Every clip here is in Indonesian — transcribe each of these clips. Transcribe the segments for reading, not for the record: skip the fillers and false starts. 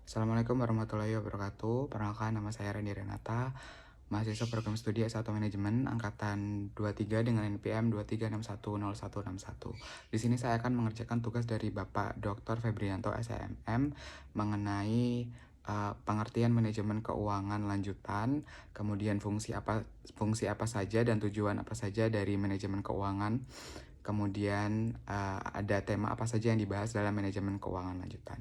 Assalamualaikum warahmatullahi wabarakatuh. Perkenalkan, nama saya Randy Renata, mahasiswa program studi S1 Manajemen angkatan 23 dengan NPM 23610161. Di sini saya akan mengerjakan tugas dari Bapak Dr. Febrianto SMM mengenai pengertian manajemen keuangan lanjutan, kemudian fungsi apa saja dan tujuan apa saja dari manajemen keuangan. Kemudian ada tema apa saja yang dibahas dalam manajemen keuangan lanjutan.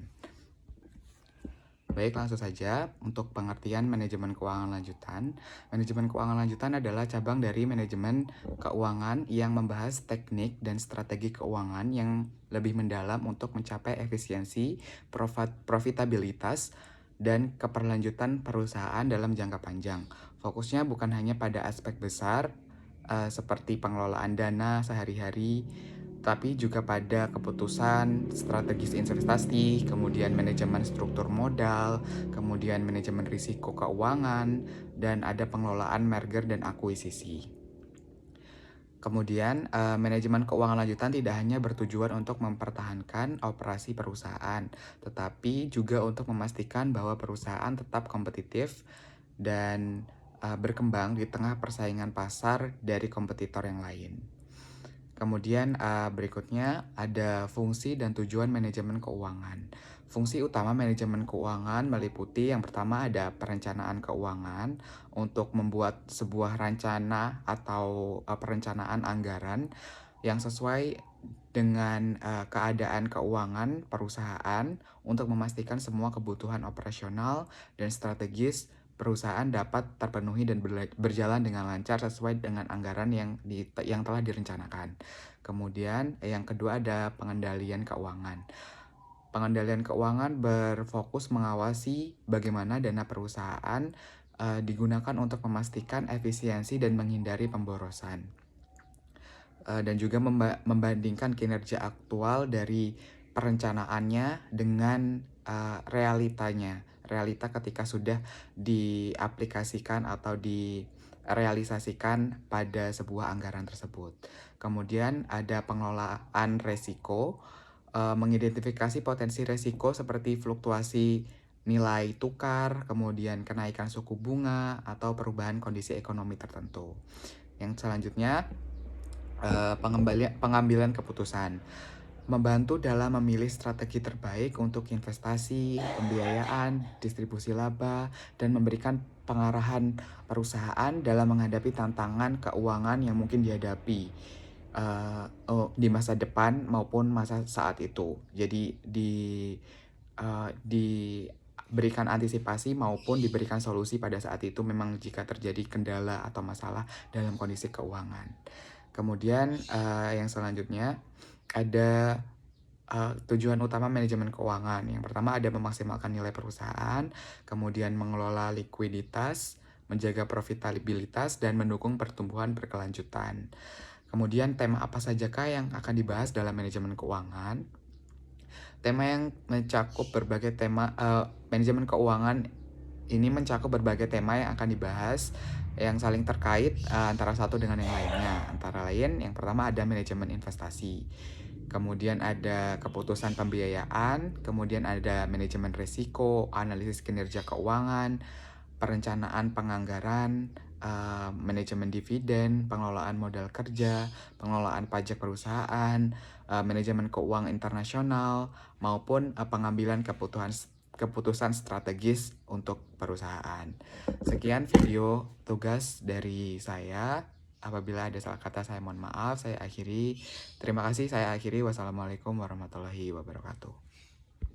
Baik, langsung saja untuk pengertian manajemen keuangan lanjutan. Manajemen keuangan lanjutan adalah cabang dari manajemen keuangan yang membahas teknik dan strategi keuangan yang lebih mendalam untuk mencapai efisiensi, profitabilitas, dan keberlanjutan perusahaan dalam jangka panjang. Fokusnya bukan hanya pada aspek besar seperti pengelolaan dana sehari-hari, tapi juga pada keputusan strategis investasi, kemudian manajemen struktur modal, kemudian manajemen risiko keuangan, dan ada pengelolaan merger dan akuisisi. Kemudian, manajemen keuangan lanjutan tidak hanya bertujuan untuk mempertahankan operasi perusahaan, tetapi juga untuk memastikan bahwa perusahaan tetap kompetitif dan berkembang di tengah persaingan pasar dari kompetitor yang lain. Kemudian berikutnya ada fungsi dan tujuan manajemen keuangan. Fungsi utama manajemen keuangan meliputi yang pertama ada perencanaan keuangan untuk membuat sebuah rencana atau perencanaan anggaran yang sesuai dengan keadaan keuangan perusahaan untuk memastikan semua kebutuhan operasional dan strategis perusahaan dapat terpenuhi dan berjalan dengan lancar sesuai dengan anggaran yang telah direncanakan. Kemudian yang kedua ada pengendalian keuangan. Pengendalian keuangan berfokus mengawasi bagaimana dana perusahaan digunakan untuk memastikan efisiensi dan menghindari pemborosan. Dan juga membandingkan kinerja aktual dari perencanaannya dengan realita ketika sudah diaplikasikan atau direalisasikan pada sebuah anggaran tersebut. Kemudian ada pengelolaan resiko, mengidentifikasi potensi resiko seperti fluktuasi nilai tukar, kemudian kenaikan suku bunga, atau perubahan kondisi ekonomi tertentu. Yang selanjutnya, pengambilan keputusan. Membantu dalam memilih strategi terbaik untuk investasi, pembiayaan, distribusi laba, dan memberikan pengarahan perusahaan dalam menghadapi tantangan keuangan yang mungkin dihadapi di masa depan maupun masa saat itu. Jadi diberikan antisipasi maupun diberikan solusi pada saat itu memang jika terjadi kendala atau masalah dalam kondisi keuangan. Kemudian yang selanjutnya ada tujuan utama manajemen keuangan. Yang pertama ada memaksimalkan nilai perusahaan, kemudian mengelola likuiditas, menjaga profitabilitas, dan mendukung pertumbuhan berkelanjutan. Kemudian tema apa sajakah yang akan dibahas dalam manajemen keuangan? Tema yang mencakup berbagai tema manajemen keuangan ini mencakup berbagai tema yang akan dibahas yang saling terkait antara satu dengan yang lainnya. Antara lain, yang pertama ada manajemen investasi. Kemudian ada keputusan pembiayaan, kemudian ada manajemen risiko, analisis kinerja keuangan, perencanaan penganggaran, manajemen dividen, pengelolaan modal kerja, pengelolaan pajak perusahaan, manajemen keuangan internasional, maupun pengambilan keputusan strategis untuk perusahaan. Sekian video tugas dari saya. Apabila ada salah kata saya mohon maaf, saya akhiri. Terima kasih, saya akhiri. Wassalamualaikum warahmatullahi wabarakatuh.